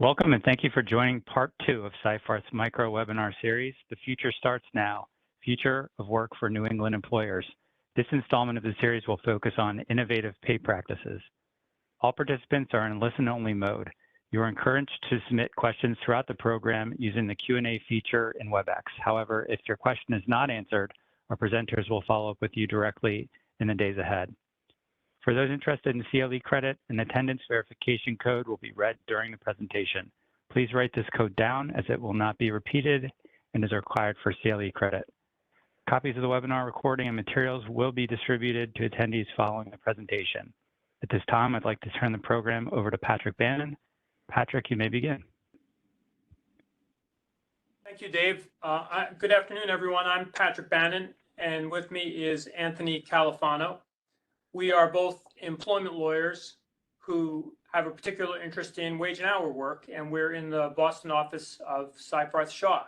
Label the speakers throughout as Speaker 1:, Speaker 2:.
Speaker 1: Welcome and thank you for joining part 2 of Seyfarth's micro webinar series, The Future Starts Now, Future of Work for New England Employers. This installment of the series will focus on innovative pay practices. All participants are in listen-only mode. You are encouraged to submit questions throughout the program using the Q&A feature in WebEx. However, if your question is not answered, our presenters will follow up with you directly in the days ahead. For those interested in CLE credit, an attendance verification code will be read during the presentation. Please write this code down as it will not be repeated and is required for CLE credit. Copies of the webinar recording and materials will be distributed to attendees following the presentation. At this time, I'd like to turn the program over to Patrick Bannon. Patrick, you may begin.
Speaker 2: Thank you, Dave. Good afternoon, everyone. I'm Patrick Bannon, and with me is Anthony Califano. We are both employment lawyers who have a particular interest in wage and hour work, and we're in the Boston office of Seyfarth Shaw.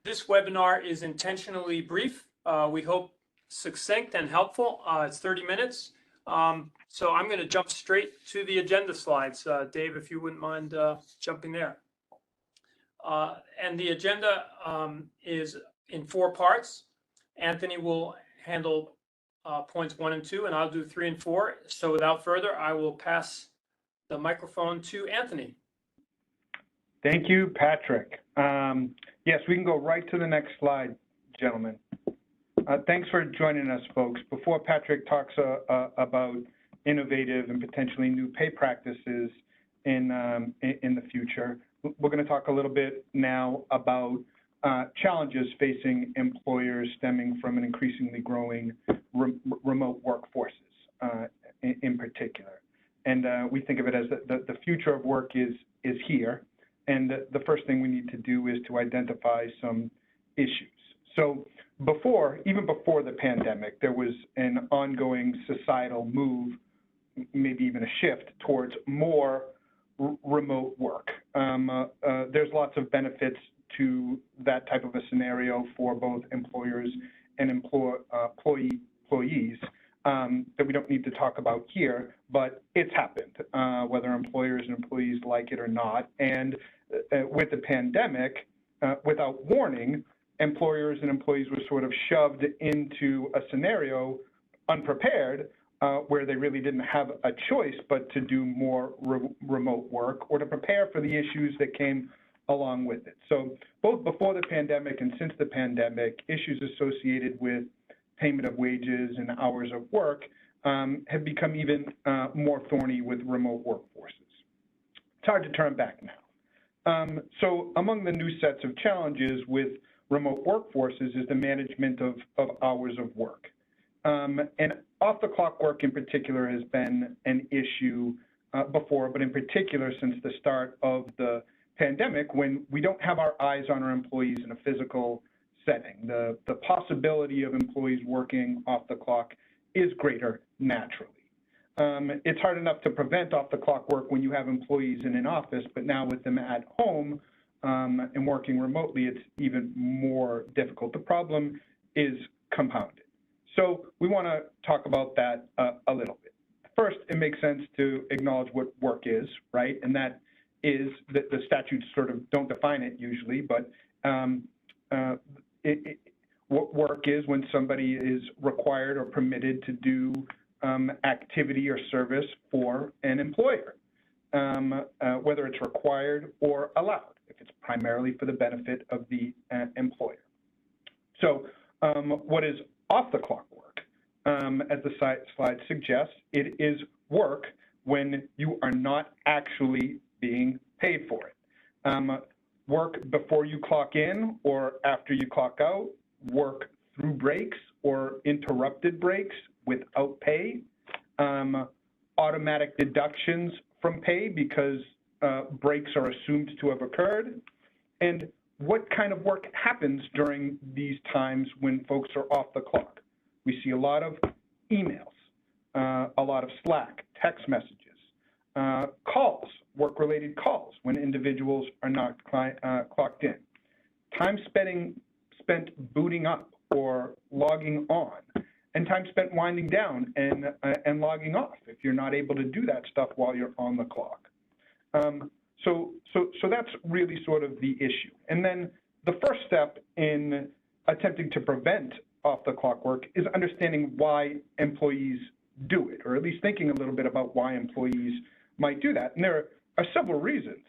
Speaker 2: This webinar is intentionally brief. We hope succinct and helpful. It's 30 minutes. So I'm going to jump straight to the agenda slides. Dave, if you wouldn't mind jumping there. And the agenda is in 4 parts. Anthony will handle points 1 and 2, and I'll do 3 and 4. So without further, I will pass the microphone to Anthony.
Speaker 3: Thank you, Patrick. Yes, we can go right to the next slide, gentlemen. Thanks for joining us, folks. Before Patrick talks about innovative and potentially new pay practices in the future, we're going to talk a little bit now about challenges facing employers stemming from an increasingly growing remote workforces in particular. And we think of it as the future of work is here. And the first thing we need to do is to identify some issues. So even before the pandemic, there was an ongoing societal move, maybe even a shift towards more remote work. There's lots of benefits to that type of a scenario for both employers and employees that we don't need to talk about here, but it's happened, whether employers and employees like it or not. And with the pandemic, without warning, employers and employees were sort of shoved into a scenario unprepared where they really didn't have a choice but to do more remote work or to prepare for the issues that came along with it. So both before the pandemic and since the pandemic, issues associated with payment of wages and hours of work have become even more thorny with remote workforces. It's hard to turn back now. So among the new sets of challenges with remote workforces is the management of hours of work. And off-the-clock work in particular has been an issue before, but in particular since the start of the pandemic, when we don't have our eyes on our employees in a physical setting. The possibility of employees working off the clock is greater naturally. It's hard enough to prevent off-the-clock work when you have employees in an office, but now with them at home and working remotely, it's even more difficult. The problem is compounded. So we want to talk about that a little bit. First, it makes sense to acknowledge what work is, right? And that is that the statutes sort of don't define it usually, but what work is when somebody is required or permitted to do activity or service for an employer, whether it's required or allowed, if it's primarily for the benefit of the employer. So what is off-the-clock work? As the slide suggests, it is work when you are not actually being paid for it. Work before you clock in or after you clock out, work through breaks or interrupted breaks without pay, automatic deductions from pay because breaks are assumed to have occurred, and what kind of work happens during these times when folks are off the clock. We see a lot of emails, a lot of Slack, text messages, calls, work-related calls when individuals are not clocked in, time spent booting up or logging on, and time spent winding down and logging off if you're not able to do that stuff while you're on the clock. So that's really sort of the issue. And then the first step in attempting to prevent off-the-clock work is understanding why employees do it, or at least thinking a little bit about why employees might do that. And there are several reasons.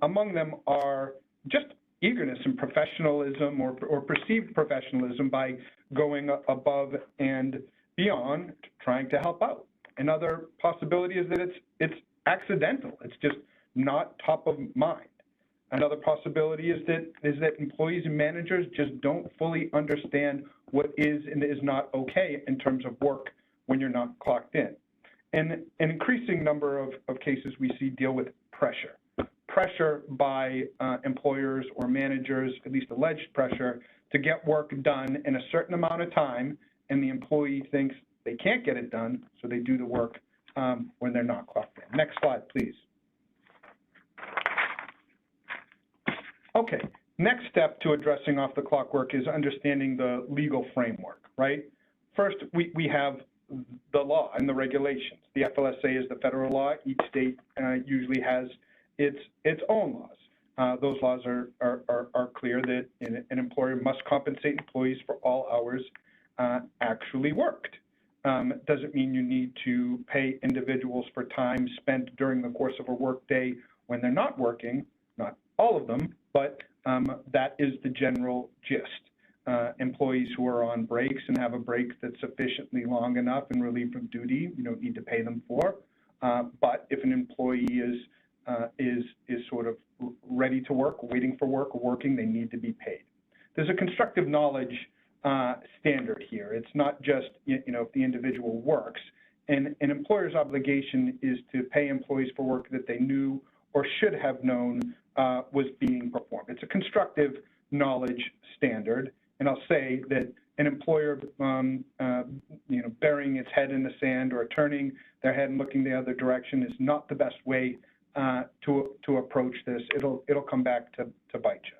Speaker 3: Among them are just eagerness and professionalism or perceived professionalism by going above and beyond trying to help out. Another possibility is that it's accidental. It's just not top of mind. Another possibility is that employees and managers just don't fully understand what is and is not okay in terms of work when you're not clocked in. And an increasing number of cases we see deal with pressure. Pressure by employers or managers, at least alleged pressure, to get work done in a certain amount of time, and the employee thinks they can't get it done, so they do the work when they're not clocked in. Next slide, please. Okay, next step to addressing off-the-clock work is understanding the legal framework, right? First, we have the law and the regulations. The FLSA is the federal law. Each state usually has its own laws. Those laws are clear that an employer must compensate employees for all hours actually worked. Doesn't mean you need to pay individuals for time spent during the course of a work day when they're not working, not all of them, but that is the general gist. Employees who are on breaks and have a break that's sufficiently long enough and relieved from duty, you don't need to pay them for. But if an employee is sort of ready to work, waiting for work, or working, they need to be paid. There's a constructive knowledge standard here. It's not just, if the individual works. And an employer's obligation is to pay employees for work that they knew or should have known was being performed. It's a constructive knowledge standard. And I'll say that an employer, burying its head in the sand or turning their head and looking the other direction is not the best way to approach this. It'll come back to bite you.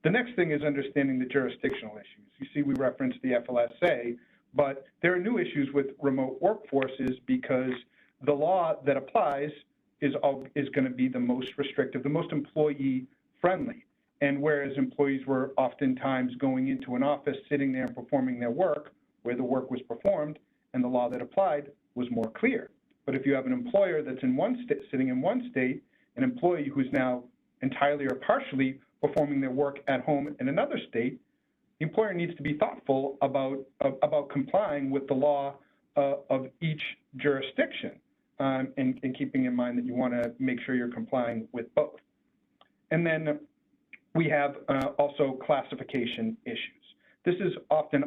Speaker 3: The next thing is understanding the jurisdictional issues. You see, we referenced the FLSA, but there are new issues with remote workforces because the law that applies is going to be the most restrictive, the most employee-friendly. And whereas employees were oftentimes going into an office, sitting there and performing their work where the work was performed, and the law that applied was more clear. But if you have an employer that's in sitting in one state, an employee who's now entirely or partially performing their work at home in another state, the employer needs to be thoughtful about complying with the law of each jurisdiction, and keeping in mind that you want to make sure you're complying with both. And then we have also classification issues. This is often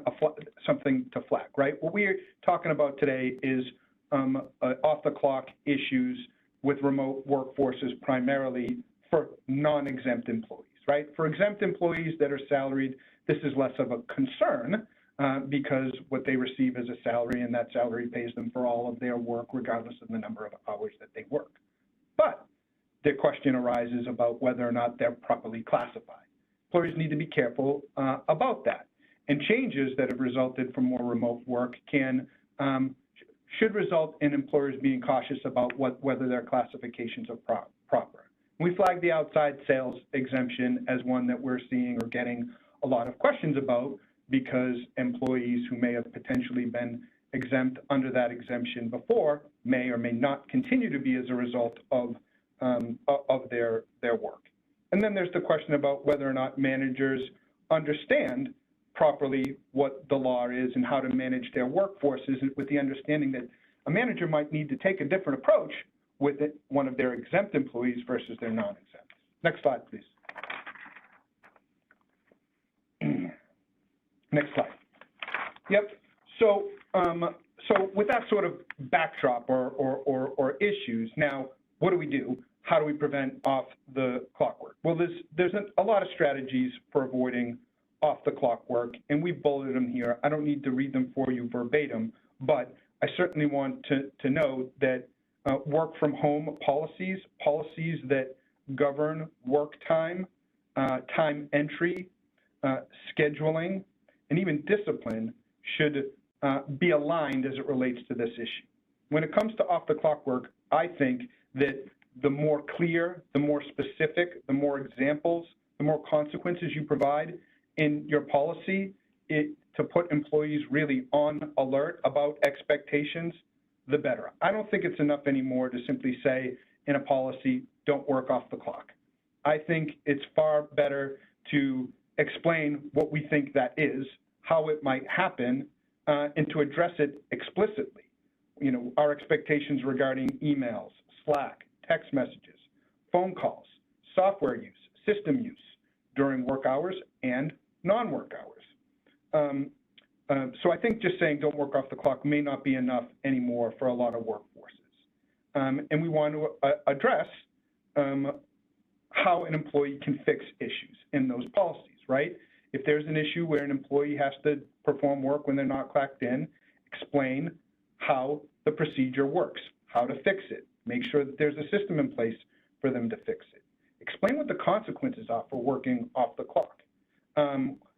Speaker 3: something to flag, right? What we're talking about today is off-the-clock issues with remote workforces primarily for non-exempt employees, right? For exempt employees that are salaried, this is less of a concern because what they receive is a salary, and that salary pays them for all of their work regardless of the number of hours that they work. But the question arises about whether or not they're properly classified. Employers need to be careful about that. And changes that have resulted from more remote work should result in employers being cautious about whether their classifications are proper. We flag the outside sales exemption as one that we're seeing or getting a lot of questions about because employees who may have potentially been exempt under that exemption before may or may not continue to be as a result of their work. And then there's the question about whether or not managers understand properly what the law is and how to manage their workforces with the understanding that a manager might need to take a different approach with one of their exempt employees versus their non-exempt. Next slide, please. Next slide. Yep. So with that sort of backdrop or issues, now what do? How do we prevent off-the-clock work? Well, there's a lot of strategies for avoiding off-the-clock work, and we've bulleted them here. I don't need to read them for you verbatim, but I certainly want to note that work from home policies that govern work time, time entry, scheduling, and even discipline should be aligned as it relates to this issue. When it comes to off-the-clock work, I think that the more clear, the more specific, the more examples, the more consequences you provide in your policy to put employees really on alert about expectations, the better. I don't think it's enough anymore to simply say in a policy, don't work off the clock. I think it's far better to explain what we think that is, how it might happen, and to address it explicitly. You know, our expectations regarding emails, Slack, text messages, phone calls, software use, system use during work hours and non-work hours. So I think just saying don't work off the clock may not be enough anymore for a lot of workforces. And we want to address how an employee can fix issues in those policies, right? If there's an issue where an employee has to perform work when they're not clocked in, explain how the procedure works, how to fix it, make sure that there's a system in place for them to fix it. Explain what the consequences are for working off the clock.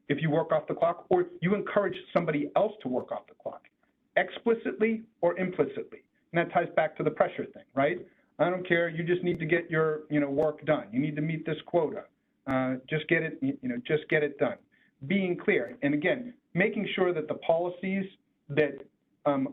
Speaker 3: If you work off the clock or you encourage somebody else to work off the clock, explicitly or implicitly. And that ties back to the pressure thing, right? I don't care, you just need to get your work done. You need to meet this quota. Just get it, just get it done. Being clear, and again, making sure that the policies that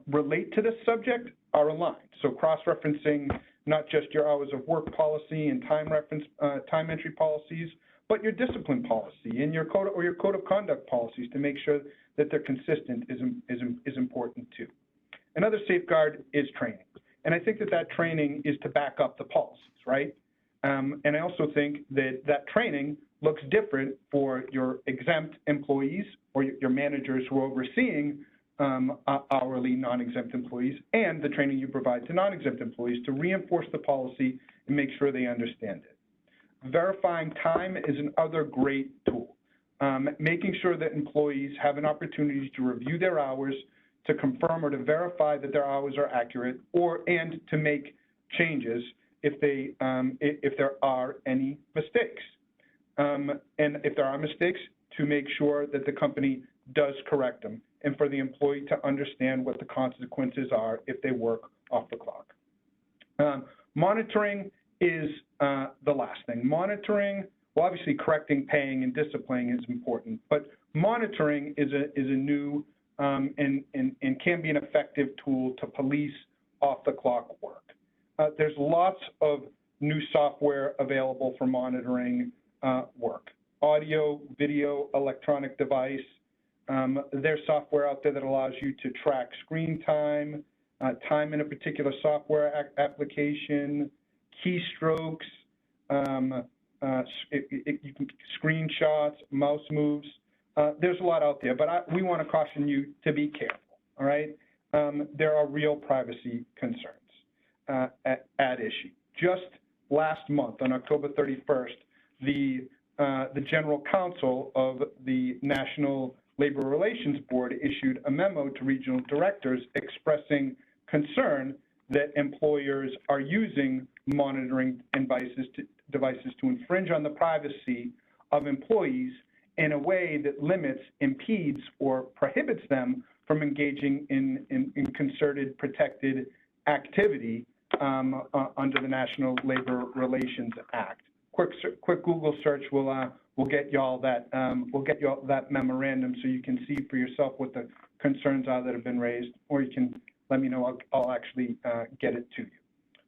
Speaker 3: relate to this subject are aligned. So cross-referencing not just your hours of work policy and time entry policies, but your discipline policy and your code or your code of conduct policies to make sure that they're consistent is important too. Another safeguard is training. And I think that training is to back up the policies, right? And I also think that training looks different for your exempt employees or your managers who are overseeing hourly non-exempt employees, and the training you provide to non-exempt employees to reinforce the policy and make sure they understand it. Verifying time is another great tool. Making sure that employees have an opportunity to review their hours, to confirm or to verify that their hours are accurate, and to make changes if there are any mistakes. And if there are mistakes, to make sure that the company does correct them, and for the employee to understand what the consequences are if they work off the clock. Monitoring is the last thing. Monitoring, well, obviously correcting, paying, and disciplining is important, but monitoring is a new and can be an effective tool to police off-the-clock work. There's lots of new software available for monitoring work. Audio, video, electronic device. There's software out there that allows you to track screen time, time in a particular software application, keystrokes, you can screenshots, mouse moves. There's a lot out there, but we want to caution you to be careful, all right? There are real privacy concerns at issue. Just last month, on October 31st, the General Counsel of the National Labor Relations Board issued a memo to regional directors expressing concern that employers are using monitoring devices to infringe on the privacy of employees in a way that limits, impedes, or prohibits them from engaging in concerted, protected activity under the National Labor Relations Act. Quick Google search will get y'all that memorandum so you can see for yourself what the concerns are that have been raised, or you can let me know. I'll actually get it to you.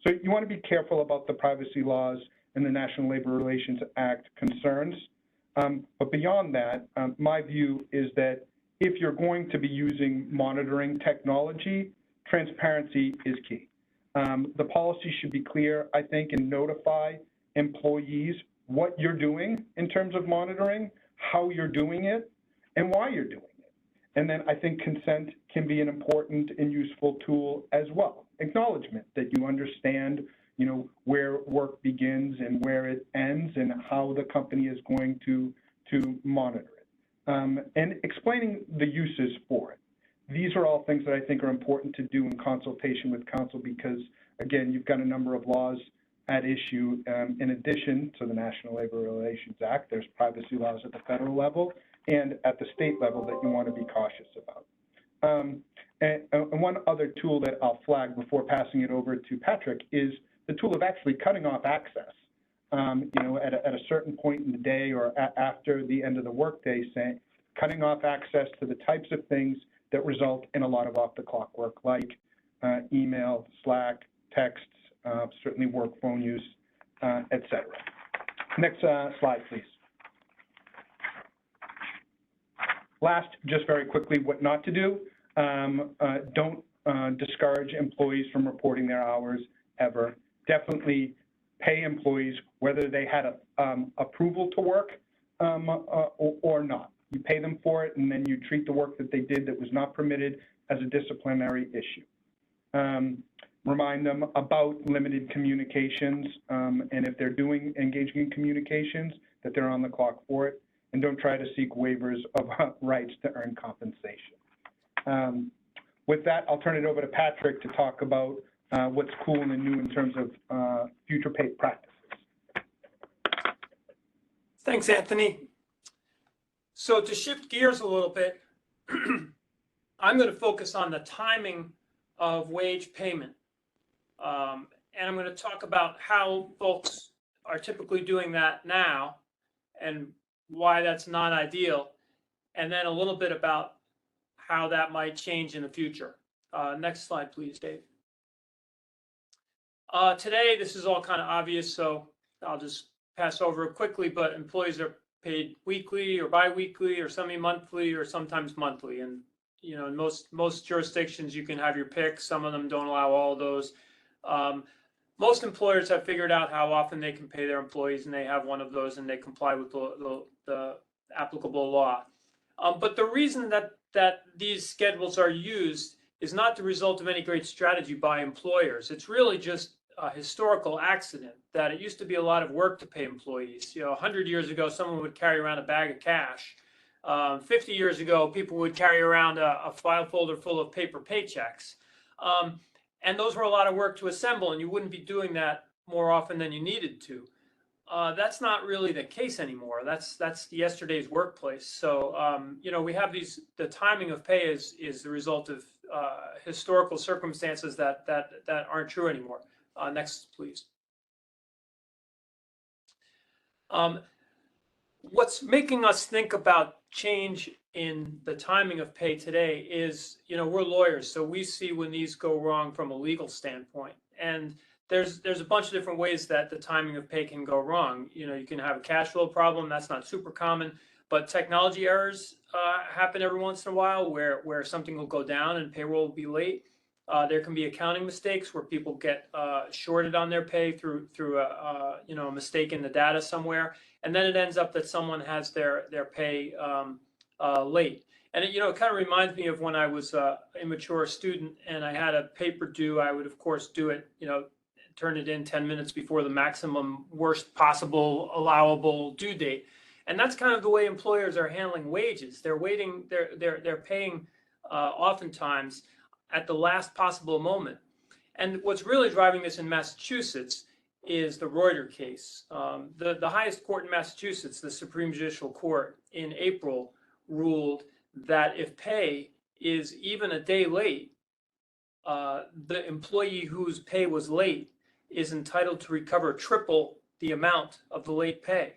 Speaker 3: So you want to be careful about the privacy laws and the National Labor Relations Act concerns. But beyond that, my view is that if you're going to be using monitoring technology, transparency is key. The policy should be clear, I think, and notify employees what you're doing in terms of monitoring, how you're doing it, and why you're doing it. And then I think consent can be an important and useful tool as well. Acknowledgement that you understand, where work begins and where it ends and how the company is going to monitor it. And explaining the uses for it. These are all things that I think are important to do in consultation with counsel because, again, you've got a number of laws at issue. In addition to the National Labor Relations Act, there's privacy laws at the federal level and at the state level that you want to be cautious about. And one other tool that I'll flag before passing it over to Patrick is the tool of actually cutting off access, you know, at a certain point in the day or after the end of the workday, saying, cutting off access to the types of things that result in a lot of off-the-clock work, like email, Slack, texts, certainly work phone use, et cetera. Next slide, please. Last, just very quickly, what not to do. Don't discourage employees from reporting their hours ever. Definitely pay employees whether they had approval to work or not. You pay them for it, and then you treat the work that they did that was not permitted as a disciplinary issue. Remind them about limited communications, and if they're engaging in communications, that they're on the clock for it, and don't try to seek waivers of rights to earn compensation. With that, I'll turn it over to Patrick to talk about what's cool and new in terms of future pay practices.
Speaker 2: Thanks, Anthony. So to shift gears a little bit, I'm going to focus on the timing of wage payment. And I'm going to talk about how folks are typically doing that now and why that's not ideal, and then a little bit about how that might change in the future. Next slide, please, Dave. Today, this is all kind of obvious, so I'll just pass over it quickly, but employees are paid weekly or bi-weekly or semi-monthly or sometimes monthly. And, you know, in most jurisdictions, you can have your pick. Some of them don't allow all of those. Most employers have figured out how often they can pay their employees, and they have one of those, and they comply with the applicable law. But the reason that these schedules are used is not the result of any great strategy by employers. It's really just a historical accident that it used to be a lot of work to pay employees. You know, 100 years ago, someone would carry around a bag of cash. 50 years ago, people would carry around a file folder full of paper paychecks. And those were a lot of work to assemble, and you wouldn't be doing that more often than you needed to. That's not really the case anymore. That's yesterday's workplace. So, you know, we have the timing of pay is the result of historical circumstances that aren't true anymore. Next, please. What's making us think about change in the timing of pay today is, you know, we're lawyers, so we see when these go wrong from a legal standpoint. And there's a bunch of different ways that the timing of pay can go wrong. You know, you can have a cash flow problem. That's not super common, but technology errors happen every once in a while where something will go down and payroll will be late. There can be accounting mistakes where people get shorted on their pay through you know, a mistake in the data somewhere, and then it ends up that someone has their pay late. And it, you know, it kind of reminds me of when I was an immature student and I had a paper due. I would, of course, do it, you know, turn it in 10 minutes before the maximum worst possible allowable due date. And that's kind of the way employers are handling wages. They're waiting, they're paying oftentimes at the last possible moment. And what's really driving this in Massachusetts is the Reuter case. The highest court in Massachusetts, the Supreme Judicial Court, in April ruled that if pay is even a day late, the employee whose pay was late is entitled to recover triple the amount of the late pay.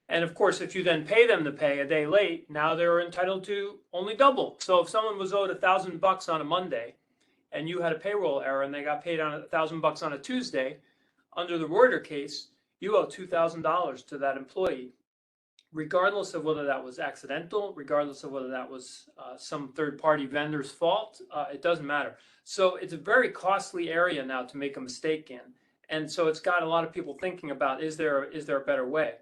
Speaker 2: And of course, if you then pay them the pay a day late, now they're entitled to only double. So if someone was owed $1,000 on a Monday and you had a payroll error and they got paid on $1,000 on a Tuesday, under the Reuter case, you owe $2,000 to that employee, regardless of whether that was accidental, regardless of whether that was some third-party vendor's fault. It doesn't matter. So it's a very costly area now to make a mistake in. And so it's got a lot of people thinking about, is there a better way?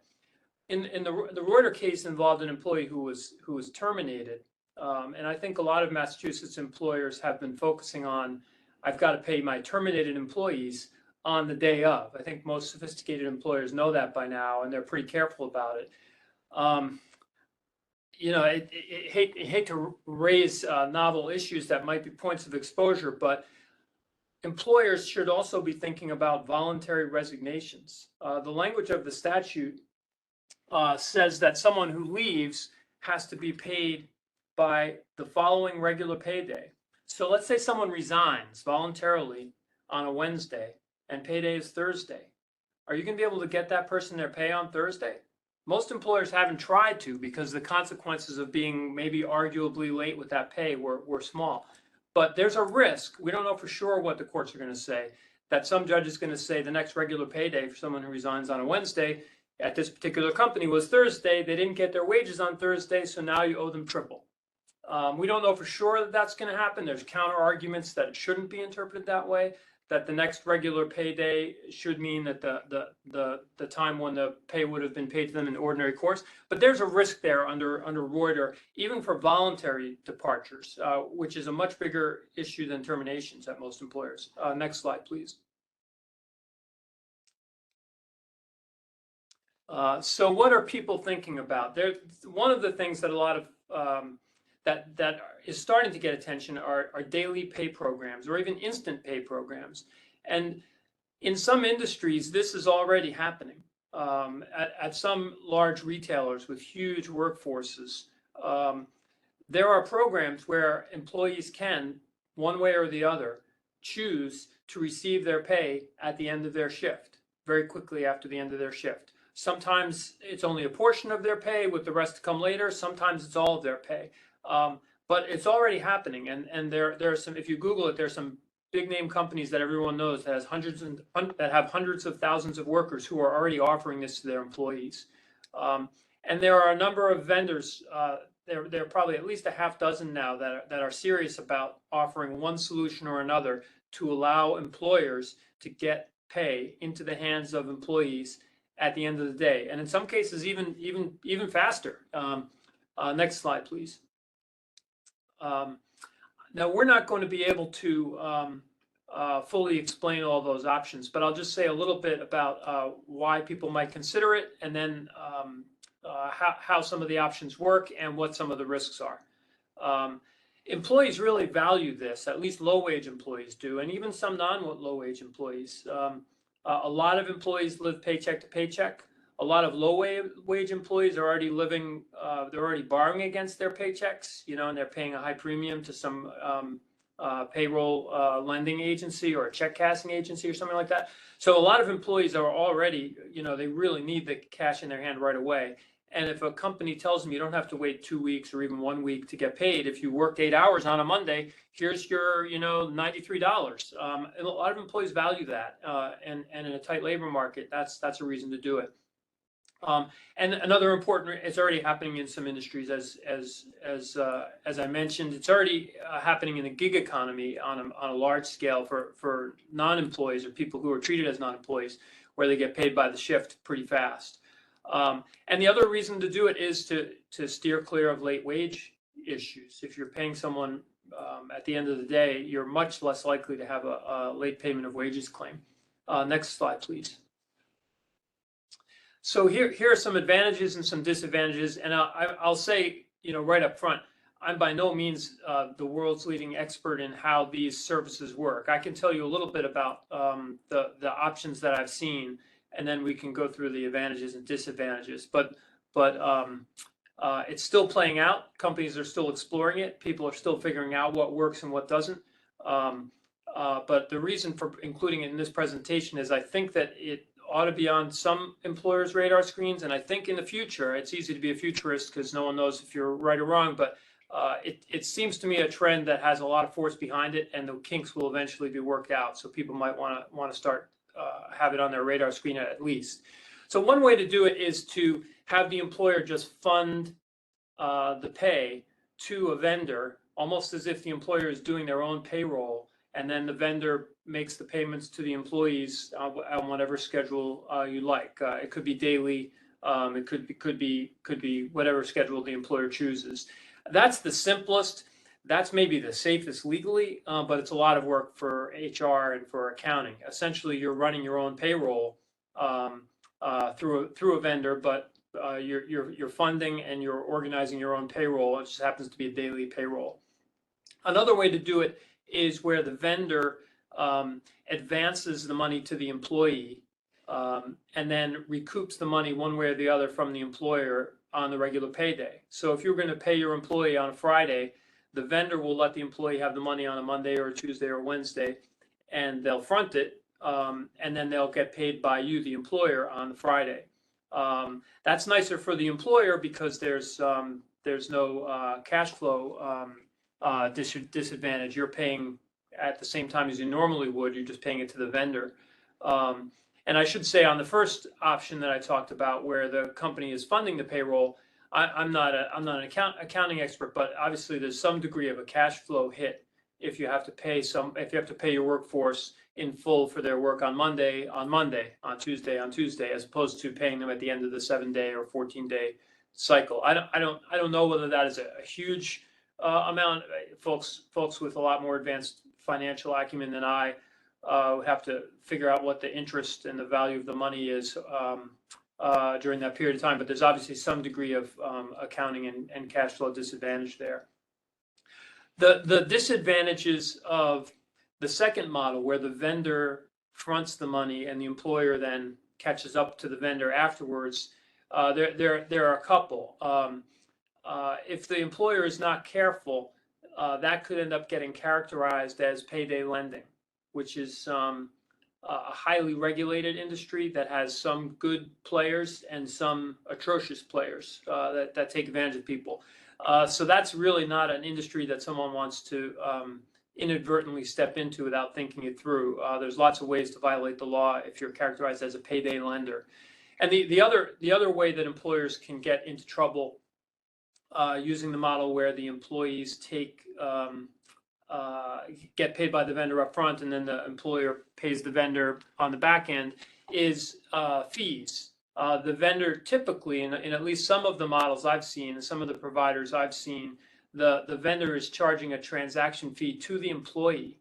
Speaker 2: In the Reuter case involved an employee who was terminated. And I think a lot of Massachusetts employers have been focusing on, I've got to pay my terminated employees on the day of. I think most sophisticated employers know that by now, and they're pretty careful about it. You know, I hate to raise novel issues that might be points of exposure, but employers should also be thinking about voluntary resignations. The language of the statute says that someone who leaves has to be paid by the following regular pay day. So let's say someone resigns voluntarily on a Wednesday and payday is Thursday. Are you going to be able to get that person their pay on Thursday? Most employers haven't tried to because the consequences of being maybe arguably late with that pay were small. But there's a risk. We don't know for sure what the courts are going to say, that some judge is going to say the next regular payday for someone who resigns on a Wednesday at this particular company was Thursday. They didn't get their wages on Thursday, so now you owe them triple. We don't know for sure that that's going to happen. There's counter arguments that it shouldn't be interpreted that way, that the next regular payday should mean that the time when the pay would have been paid to them in ordinary course. But there's a risk there under Reuter, even for voluntary departures, which is a much bigger issue than terminations at most employers. Next slide, please. So what are people thinking about? One of the things that a lot of that is starting to get attention are daily pay programs or even instant pay programs. And in some industries, this is already happening. At some large retailers with huge workforces, there are programs where employees can, one way or the other, choose to receive their pay at the end of their shift, very quickly after the end of their shift. Sometimes it's only a portion of their pay with the rest to come later. Sometimes it's all of their pay. But it's already happening, and there are some. If you Google it, there's some big name companies that everyone knows that have hundreds of thousands of workers who are already offering this to their employees. And there are a number of vendors. There are probably at least a half dozen now that are serious about offering one solution or another to allow employers to get pay into the hands of employees at the end of the day, and in some cases even faster. Next slide, please. Now, we're not going to be able to fully explain all those options, but I'll just say a little bit about why people might consider it, and then how some of the options work and what some of the risks are. Employees really value this, at least low-wage employees do, and even some non-low-wage employees. A lot of employees live paycheck to paycheck. A lot of low-wage employees are already living, they're already borrowing against their paychecks, and they're paying a high premium to some payroll lending agency or a check cashing agency or something like that. So a lot of employees are already, they really need the cash in their hand right away. And if a company tells them you don't have to wait 2 weeks or even 1 week to get paid, if you worked 8 hours on a Monday, here's your, $93. And a lot of employees value that. And in a tight labor market, that's a reason to do it. And another important, it's already happening in some industries, as I mentioned, it's already happening in the gig economy on a large scale for non-employees or people who are treated as non-employees, where they get paid by the shift pretty fast. And the other reason to do it is to steer clear of late wage issues. If you're paying someone at the end of the day, you're much less likely to have a late payment of wages claim. Next slide, please. So here are some advantages and some disadvantages, and I'll say, right up front, I'm by no means the world's leading expert in how these services work. I can tell you a little bit about the options that I've seen, and then we can go through the advantages and disadvantages. But it's still playing out. Companies are still exploring it. People are still figuring out what works and what doesn't. But the reason for including it in this presentation is I think that it ought to be on some employers' radar screens. And I think in the future, it's easy to be a futurist because no one knows if you're right or wrong, but it seems to me a trend that has a lot of force behind it, and the kinks will eventually be worked out. So people might want to start have it on their radar screen at least. So one way to do it is to have the employer just fund the pay to a vendor, almost as if the employer is doing their own payroll, and then the vendor makes the payments to the employees on whatever schedule you like. It could be daily. It could be whatever schedule the employer chooses. That's the simplest. That's maybe the safest legally, but it's a lot of work for HR and for accounting. Essentially, you're running your own payroll through a vendor, but you're funding and you're organizing your own payroll. It just happens to be a daily payroll. Another way to do it is where the vendor advances the money to the employee and then recoups the money one way or the other from the employer on the regular payday. So if you're going to pay your employee on a Friday, the vendor will let the employee have the money on a Monday or a Tuesday or Wednesday, and they'll front it and then they'll get paid by you, the employer, on the Friday. That's nicer for the employer because there's no cash flow disadvantage. You're paying at the same time as you normally would. You're just paying it to the vendor. And I should say, on the first option that I talked about, where the company is funding the payroll, I'm not an accounting expert, but obviously there's some degree of a cash flow hit if you have to pay your workforce in full for their work on Monday, on Tuesday, as opposed to paying them at the end of the 7-day or 14-day cycle. I don't know whether that is a huge amount. Folks with a lot more advanced financial acumen than I have to figure out what the interest and the value of the money is during that period of time. But there's obviously some degree of accounting and cash flow disadvantage there. The disadvantages of the second model, where the vendor fronts the money and the employer then catches up to the vendor afterwards, there are a couple. If the employer is not careful, that could end up getting characterized as payday lending, which is a highly regulated industry that has some good players and some atrocious players that take advantage of people. So that's really not an industry that someone wants to inadvertently step into without thinking it through. There's lots of ways to violate the law if you're characterized as a payday lender. And the other way that employers can get into trouble using the model where the employees get paid by the vendor up front and then the employer pays the vendor on the back end is fees. The vendor typically, in at least some of the models I've seen and some of the providers I've seen, the vendor is charging a transaction fee to the employee.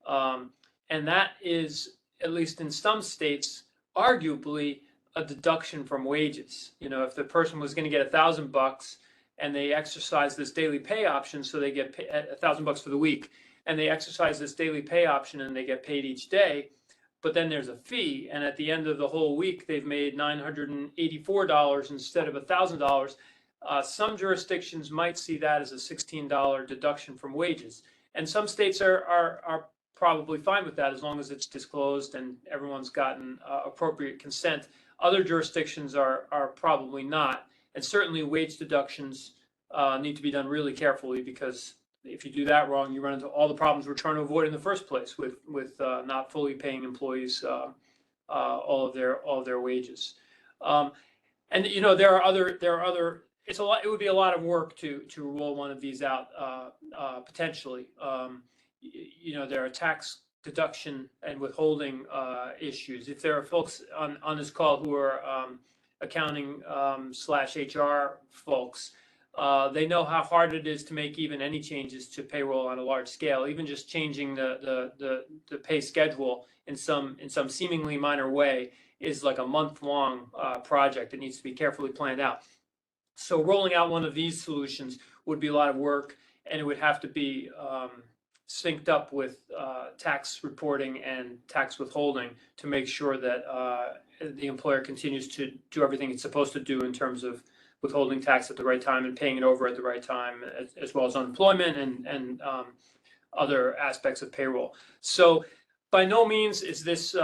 Speaker 2: And that is, at least in some states, arguably a deduction from wages. You know, if the person was going to get $1,000 and they exercise this daily pay option, so they get $1,000 for the week, and they exercise this daily pay option and they get paid each day, but then there's a fee, and at the end of the whole week they've made $984 instead of $1,000. Some jurisdictions might see that as a $16 deduction from wages, and some states are probably fine with that as long as it's disclosed and everyone's gotten appropriate consent. Other jurisdictions are probably not, and certainly wage deductions need to be done really carefully, because if you do that wrong, you run into all the problems we're trying to avoid in the first place with not fully paying employees all of their wages. And you know, there are other. It's a lot. It would be a lot of work to roll one of these out potentially. You know, there are tax deduction and withholding issues. If there are folks on this call who are accounting / HR folks, they know how hard it is to make even any changes to payroll on a large scale. Even just changing the pay schedule in some seemingly minor way is like a month-long project that needs to be carefully planned out. So rolling out one of these solutions would be a lot of work, and it would have to be synced up with tax reporting and tax withholding to make sure that the employer continues to do everything it's supposed to do in terms of withholding tax at the right time and paying it over at the right time, as well as unemployment and other aspects of payroll. So by no means is this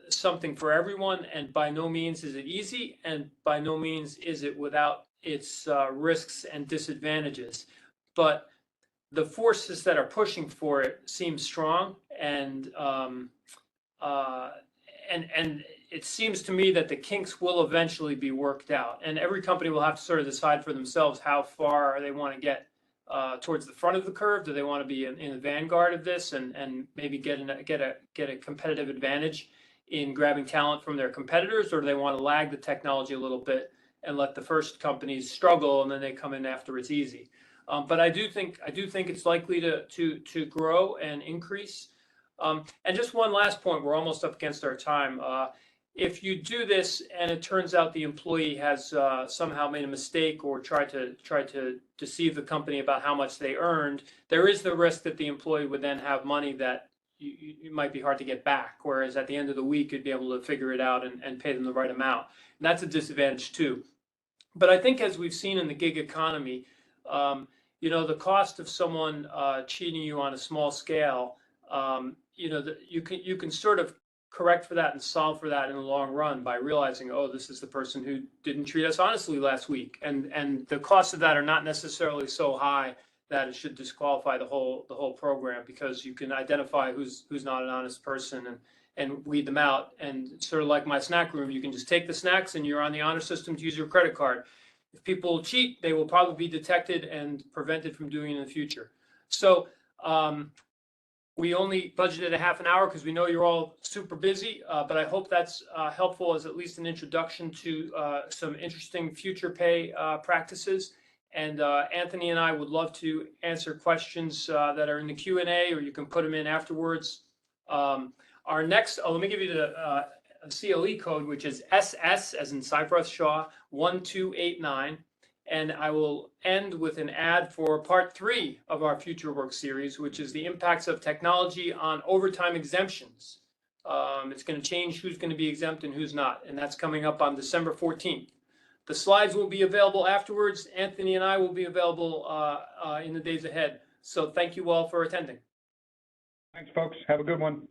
Speaker 2: something for everyone, and by no means is it easy, and by no means is it without its risks and disadvantages. But the forces that are pushing for it seem strong, and it seems to me that the kinks will eventually be worked out, and every company will have to sort of decide for themselves how far they want to get towards the front of the curve. Do they want to be in the vanguard of this and maybe get a competitive advantage in grabbing talent from their competitors, or do they want to lag the technology a little bit and let the first companies struggle and then they come in after it's easy? But I do think it's likely to grow and increase. And just one last point, we're almost up against our time. If you do this and it turns out the employee has somehow made a mistake or tried to deceive the company about how much they earned, there is the risk that the employee would then have money that you might be hard to get back, whereas at the end of the week you'd be able to figure it out and pay them the right amount. And that's a disadvantage too. But I think, as we've seen in the gig economy, you know, the cost of someone cheating you on a small scale, you know, you can sort of correct for that and solve for that in the long run by realizing, oh, this is the person who didn't treat us honestly last week. And the costs of that are not necessarily so high that it should disqualify the whole program, because you can identify who's not an honest person and weed them out. And sort of like my snack room, you can just take the snacks and you're on the honor system to use your credit card. If people cheat, they will probably be detected and prevented from doing it in the future. So we only budgeted a half an hour because we know you're all super busy, but I hope that's helpful as at least an introduction to some interesting future pay practices. And Anthony and I would love to answer questions that are in the Q&A, or you can put them in afterwards. Our next, let me give you the CLE code, which is SS, as in Seyfarth Shaw, 1289. And I will end with an ad for part 3 of our Future Work series, which is the impacts of technology on overtime exemptions. It's going to change who's going to be exempt and who's not, and that's coming up on December 14th. The slides will be available afterwards. Anthony and I will be available in the days ahead. So thank you all for attending.
Speaker 3: Thanks, folks. Have a good one.